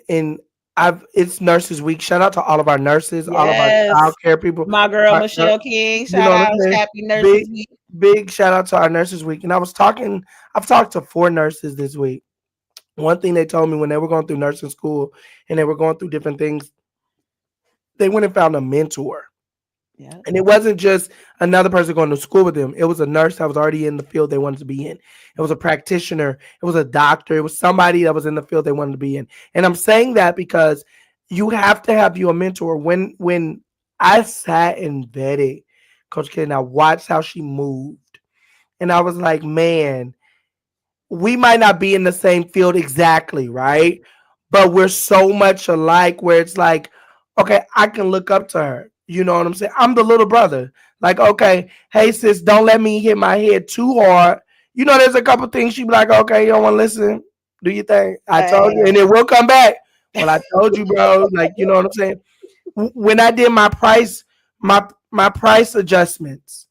in I've it's Nurses Week. Shout out to all of our nurses, all of our Yes. child care people. My girl Our- our- Michelle King. you Shout know what out. I'm saying? Happy Big Nurses Week. big shout out to our Nurses Week. And I've talked to 4 nurses this week. One thing they told me when they were going through nursing school and they were going through different things, they went and found a mentor. Yeah. And it wasn't just another person going to school with them. It was a nurse that was already in the field they wanted to be in. It was a practitioner. It was a doctor. It was somebody that was in the field they wanted to be in. And I'm saying that because you have to have you a mentor. When I sat and vetted Coach K and I watched how she moved, and I was like, man, we might not be in the same field exactly, right? But we're so much alike where it's like, okay, I can look up to her. You know what I'm saying? I'm the little brother. Like, okay, hey sis, don't let me hit my head too hard. You know, there's a couple things she'd be like, okay, you don't want to listen. Do you think? I told you, and it will come back. Well, I told you, bro. Like, you know what I'm saying? When I did my price adjustments,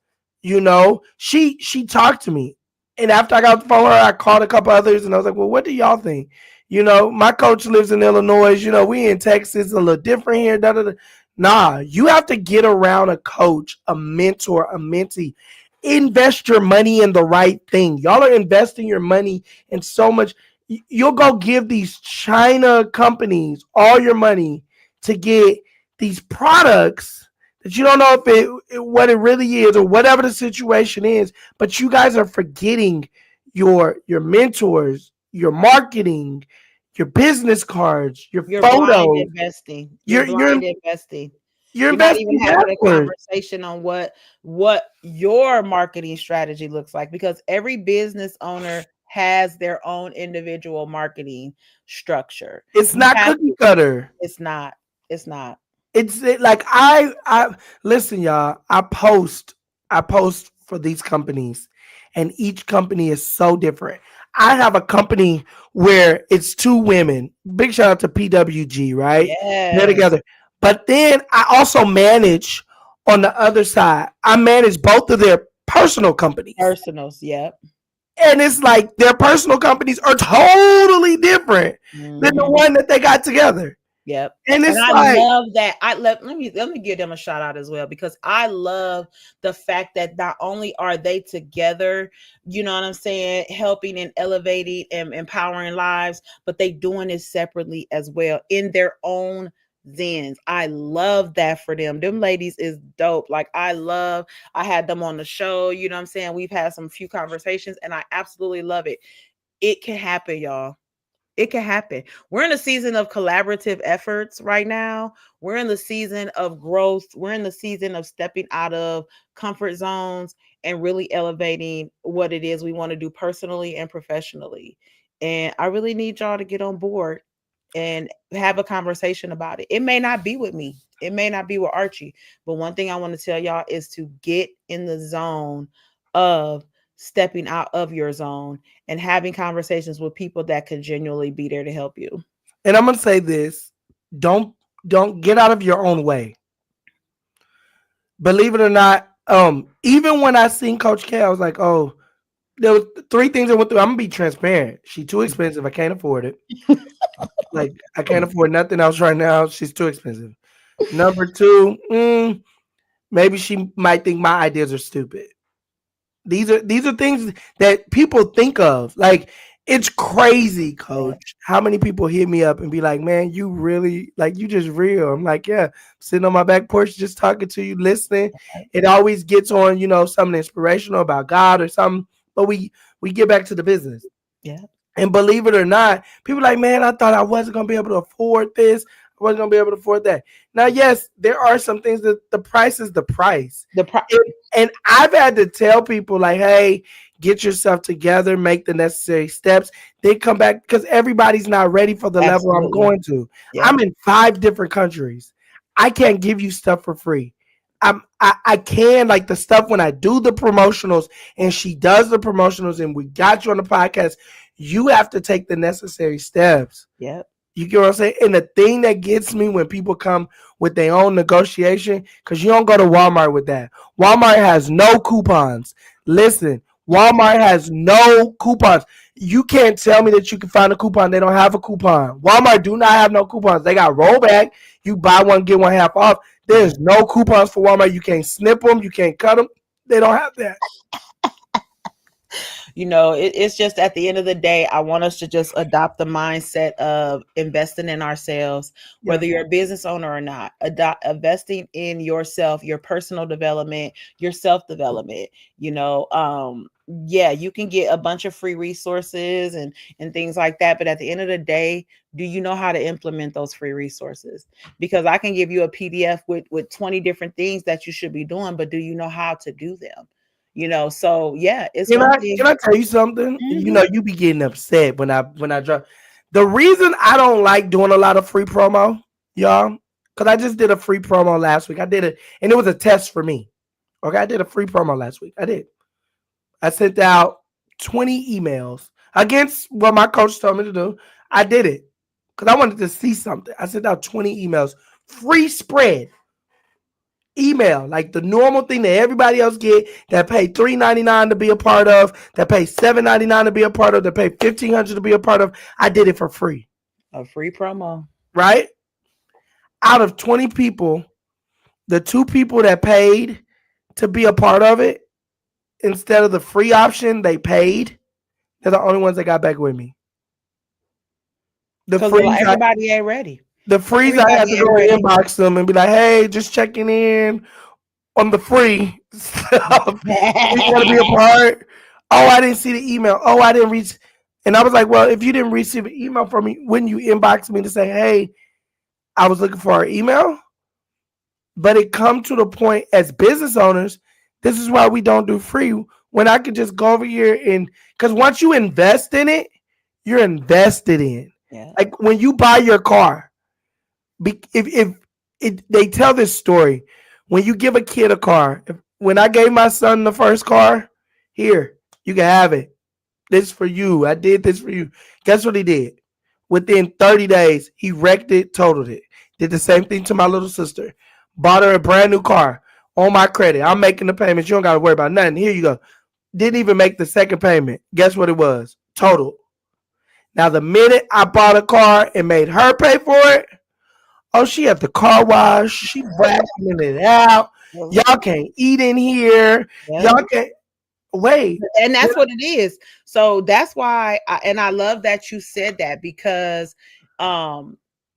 she talked to me, and after I got off the phone with her, I called a couple others, and I was like, "Well, what do y'all think?" My coach lives in Illinois. We in Texas, a little different here. Da, da, da. Nah, you have to get around a coach, a mentor, a mentee. Invest your money in the right thing. Y'all are investing your money in so much. You'll go give these China companies all your money to get these products that you don't know if what it really is or whatever the situation is, but you guys are forgetting your mentors, your marketing, your business cards, your You're blind photos. investing. You're You're blind investing. you're You're not even investing having a backwards. conversation on what your marketing strategy looks like, because every business owner has their own individual marketing structure. It's You not have cookie to, cutter. it's not. It's not. Like I listen, y'all. I post for these companies, and each company is so different. I have a company where it's 2 women. Big shout out to PWG, right? They're Yes. together. But then I also manage on the other side. I manage both of their personal companies. Personals. Yep. And it's like their personal companies are totally different than the Mhm. one that they got together. Yep. And And it's I like, love that. Let me give them a shout out as well, because I love the fact that not only are they together, you know what I'm saying, helping and elevating and empowering lives, but they doing it separately as well in their own Zens. I love that for them. Them ladies is dope. Like I had them on the show. You know what I'm saying? We've had some few conversations and I absolutely love it. It can happen, y'all. It can happen. We're in a season of collaborative efforts right now. We're in the season of growth. We're in the season of stepping out of comfort zones and really elevating what it is we want to do personally and professionally. And I really need y'all to get on board and have a conversation about it. It may not be with me. It may not be with Archie. But one thing I want to tell y'all is to get in the zone of stepping out of your zone and having conversations with people that could genuinely be there to help you. And I'm gonna say this: don't get out of your own way. Believe it or not, even when I seen Coach K, I was like, oh, there was 3 things I went through. I'm gonna be transparent. She's too expensive. I can't afford it. Like I can't afford nothing else right now. She's too expensive. Number 2, maybe she might think my ideas are stupid. These are things that people think of. Like it's crazy, Coach, how many people hit me up and be like, "Man, you really like you just real." I'm like, "Yeah, sitting on my back porch, just talking to you, listening." It always gets on, something inspirational about God or something. But we get back to the business. Yeah. And believe it or not, people are like, man, I thought I wasn't gonna be able to afford this. I wasn't gonna be able to afford that. Now, yes, there are some things that the price is the price. And I've had to tell people like, hey, get yourself together, make the necessary steps, then come back because everybody's not ready for the level I'm going to. Yeah. I'm in 5 different countries. I can't give you stuff for free. I can, like the stuff when I do the promotionals and she does the promotionals and we got you on the podcast, you have to take the necessary steps. Yep. You get what I'm saying? And the thing that gets me when people come with their own negotiation, because you don't go to Walmart with that. Walmart has no coupons. Listen, Walmart has no coupons. You can't tell me that you can find a coupon. They don't have a coupon. Walmart do not have no coupons. They got rollback. You buy one, get one half off. There's no coupons for Walmart. You can't snip them. You can't cut them. They don't have that. It's just at the end of the day, I want us to just adopt the mindset of investing in ourselves, whether you're a business owner or not. Investing in yourself, your personal development, your self-development. You can get a bunch of free resources and things like that. But at the end of the day, do you know how to implement those free resources? Because I can give you a PDF with 20 different things that you should be doing, but do you know how to do them? So yeah, it's can I tell you something? Mm-hmm. You be getting upset when I drop. The reason I don't like doing a lot of free promo, y'all, because I just did a free promo last week. I did it, and it was a test for me. Okay, I did a free promo last week. I did. I sent out 20 emails against what my coach told me to do. I did it because I wanted to see something. I sent out 20 emails, free spread. Email, like the normal thing that everybody else get, that pay $3.99 to be a part of, that pay $7.99 to be a part of, that pay $1,500 to be a part of. I did it for free. A free promo. Right? Out of 20 people, the 2 people that paid to be a part of it, instead of the free option, they paid. They're the only ones that got back with me. Everybody ain't ready. The freeze, I had to go inbox them and be like, hey, just checking in on the free stuff. You want to be a part? Oh, I didn't see the email. Oh, I didn't reach. And I was like, well, if you didn't receive an email from me, wouldn't you inbox me to say, hey, I was looking for our email? But it come to the point as business owners, this is why we don't do free. When I could just go over here and, because once you invest in it, you're invested in. Yeah. Like when you buy your car, if they tell this story, when you give a kid a car, when I gave my son the first car, here, you can have it. This is for you. I did this for you. Guess what he did? Within 30 days, he wrecked it, totaled it. Did the same thing to my little sister. Bought her a brand new car on my credit. I'm making the payments. You don't got to worry about nothing. Here you go. Didn't even make the second payment. Guess what it was? Total. Now, the minute I bought a car and made her pay for it, oh, she at the car wash. She vacuuming it out. Y'all can't eat in here. Yeah. Y'all can't wait. And that's what it is. So that's why, I love that you said that, because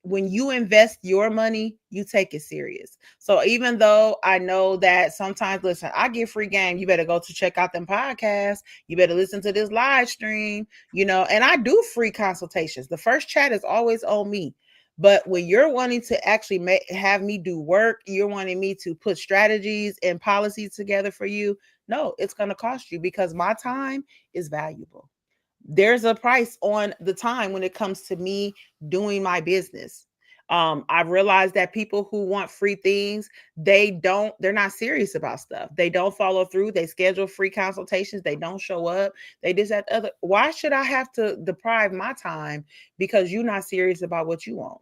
when you invest your money, you take it serious. So even though I know that sometimes, listen, I get free game. You better go to check out them podcasts. You better listen to this live stream, and I do free consultations. The first chat is always on me. But when you're wanting to actually have me do work, you're wanting me to put strategies and policies together for you. No, it's going to cost you because my time is valuable. There's a price on the time when it comes to me doing my business. I've realized that people who want free things, they're not serious about stuff. They don't follow through. They schedule free consultations. They don't show up. They just that other. Why should I have to deprive my time because you're not serious about what you want?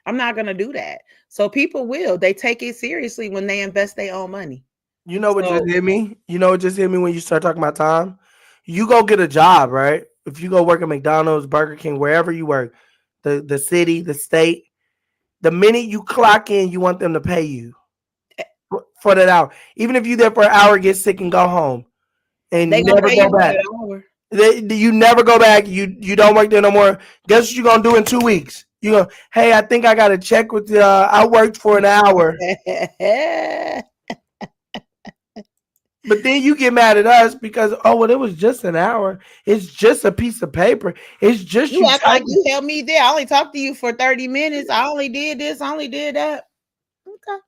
I'm not going to do that. So people they take it seriously when they invest their own money. You know what just So hit me? You know what just hit me when you start talking about time? You go get a job, right? If you go work at McDonald's, Burger King, wherever you work, the city, the state, the minute you clock in, you want them to pay you for that hour. Even if you there for an hour, get sick and go home they and going to never pay go you for back. that hour. You never go back. You don't work there no more. Guess what you gonna do in 2 weeks? You go, hey, I think I got to check with the. I worked for an hour. But then you get mad at us because it was just an hour. It's just a piece of paper. It's just You you act like typing. you helped me there. I only talked to you for 30 minutes. I only did this. I only did that. Okay.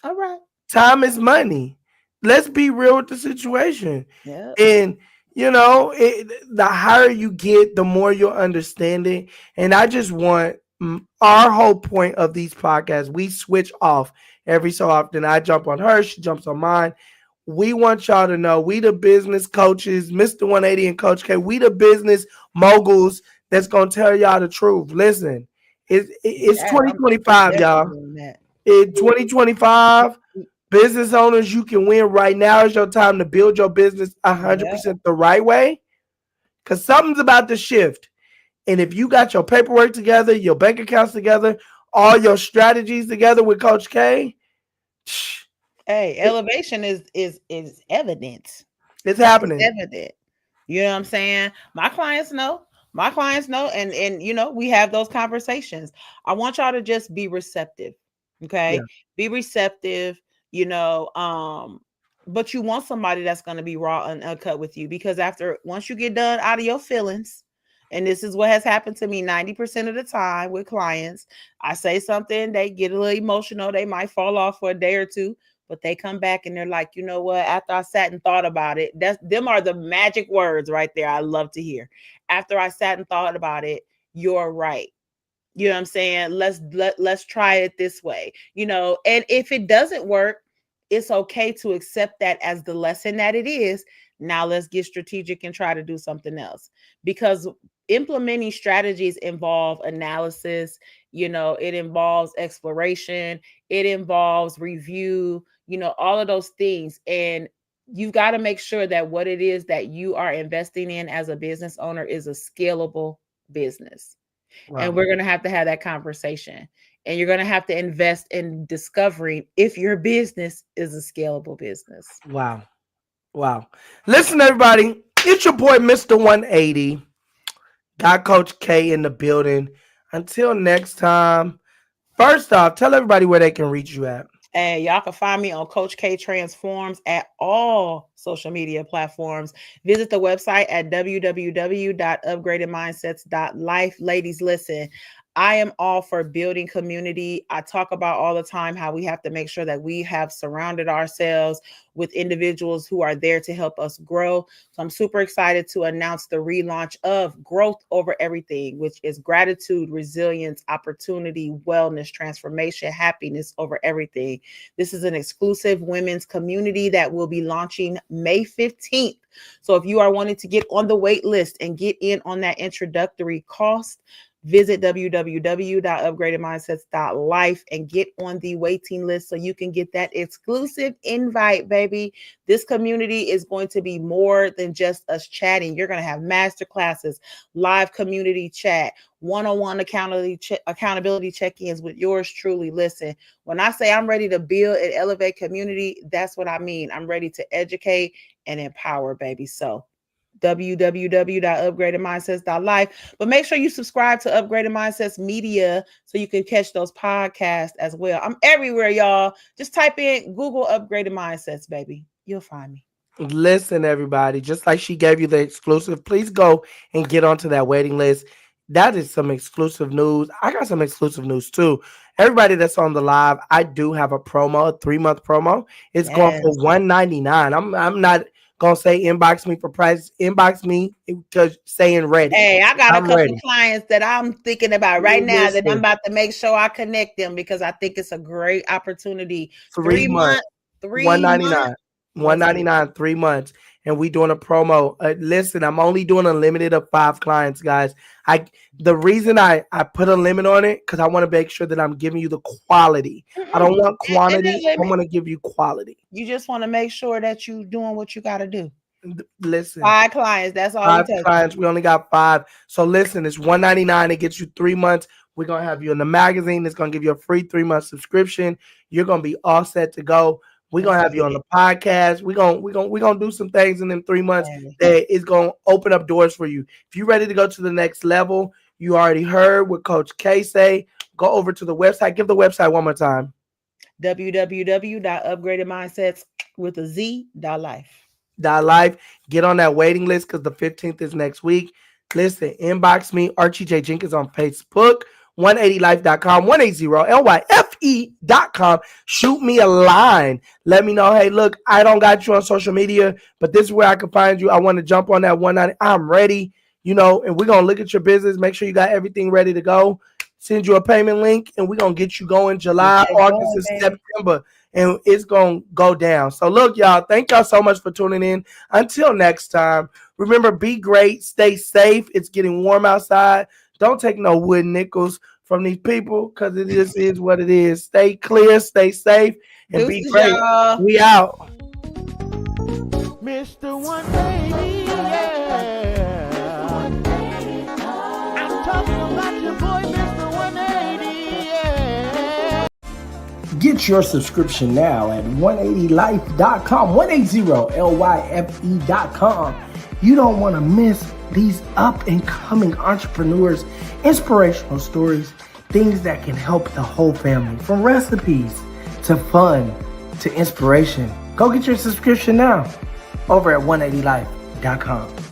All right. Time is money. Let's be real with the situation. Yeah. And the higher you get, the more you'll understand it. And I just want our whole point of these podcasts. We switch off every so often. I jump on her, she jumps on mine. We want y'all to know we the business coaches, Mr. 180 and Coach K. We the business moguls that's gonna tell y'all the truth. Listen, it's Yeah, I'm 2025, definitely y'all. doing that. In 2025, business owners, you can win right now. Is your time to build your business Yeah. 100% the right way. Cause something's about to shift. And if you got your paperwork together, your bank accounts together, all your strategies together with Coach K, Hey, elevation is evident. it's It's happening. evident. You know what I'm saying? My clients know. My clients know, and we have those conversations. I want y'all to just be receptive. Yeah. Okay? Be receptive, you know, but you want somebody that's going to be raw and uncut with you because once you get done out of your feelings, and this is what has happened to me 90% of the time with clients. I say something, they get a little emotional, they might fall off for a day or two, but they come back and they're like, you know what? After I sat and thought about it, them are the magic words right there. I love to hear. After I sat and thought about it, you're right. You know what I'm saying? Let's try it this way. And if it doesn't work, it's okay to accept that as the lesson that it is. Now let's get strategic and try to do something else. Because implementing strategies involve analysis, it involves exploration, it involves review, all of those things. And you've got to make sure that what it is that you are investing in as a business owner is a scalable business. And Wow. we're going to have that conversation. And you're going to have to invest in discovering if your business is a scalable business. Wow. Wow. Listen, everybody, it's your boy, Mr. 180. Got Coach K in the building. Until next time, first off, tell everybody where they can reach you at. And y'all can find me on Coach K Transforms at all social media platforms. Visit the website at www.upgradedmindsets.life. Ladies, listen, I am all for building community. I talk about all the time how we have to make sure that we have surrounded ourselves with individuals who are there to help us grow. So I'm super excited to announce the relaunch of Growth Over Everything, which is gratitude, resilience, opportunity, wellness, transformation, happiness over everything. This is an exclusive women's community that will be launching May 15th. So if you are wanting to get on the wait list and get in on that introductory cost, visit www.upgradedmindsets.life and get on the waiting list so you can get that exclusive invite, baby. This community is going to be more than just us chatting. You're going to have master classes, live community chat, one-on-one accountability check-ins with yours truly. Listen, when I say I'm ready to build and elevate community, that's what I mean. I'm ready to educate and empower, baby. So www.upgradedmindsets.life. But make sure you subscribe to Upgraded Mindsets Media so you can catch those podcasts as well. I'm everywhere, y'all. Just type in Google Upgraded Mindsets, baby. You'll find me. Listen, everybody, just like she gave you the exclusive, please go and get onto that waiting list. That is some exclusive news. I got some exclusive news too. Everybody that's on the live, I do have a promo, a 3-month promo. It's going for $199. I'm not gonna say inbox me for price. Inbox me because saying ready. Hey, I got I'm a couple ready. of clients that I'm thinking about right now that I'm Listen. about to make sure I connect them because I think it's a great opportunity. 3 months, 199. 199, 3 months, and we doing a promo. Listen, I'm only doing a limited of 5 clients, guys. The reason I put a limit on it because I want to make sure that I'm giving you the quality. I don't want quantity. I want to give you quality. You just want to make sure that you're doing what you got to do. Listen, 5 clients. That's all. 5 clients. We only got 5. So listen, it's $199. It gets you 3 months. We're gonna have you in the magazine. It's gonna give you a free 3-month subscription. You're gonna be all set to go. We're gonna have you on the podcast. We're gonna do some things in them 3 months that is gonna open up doors for you. If you're ready to go to the next level, you already heard what Coach K say. Go over to the website. Give the website one more time. www.upgradedmindsets.life. Get on that waiting list because the 15th is next week. Listen, inbox me, Archie J. Jenkins on Facebook. 180life.com, 180lyfe.com. Shoot me a line. Let me know, hey, look, I don't got you on social media, but this is where I can find you. I want to jump on that 190. I'm ready, and we're going to look at your business, make sure you got everything ready to go. Send you a payment link, and we're going to get you going July, August, and September, and it's going to go down. So, look, y'all, thank y'all so much for tuning in. Until next time, remember, be great, stay safe. It's getting warm outside. Don't take no wood nickels from these people because it just is what it is. Stay clear, stay safe, and be great. Y'all. We out. Mr. 180, yeah. I'm talking about your boy, Mr. 180, yeah. Get your subscription now at 180life.com, 180lyfe.com. You don't want to miss these up and coming entrepreneurs, inspirational stories, things that can help the whole family, from recipes to fun to inspiration. Go get your subscription now over at 180life.com.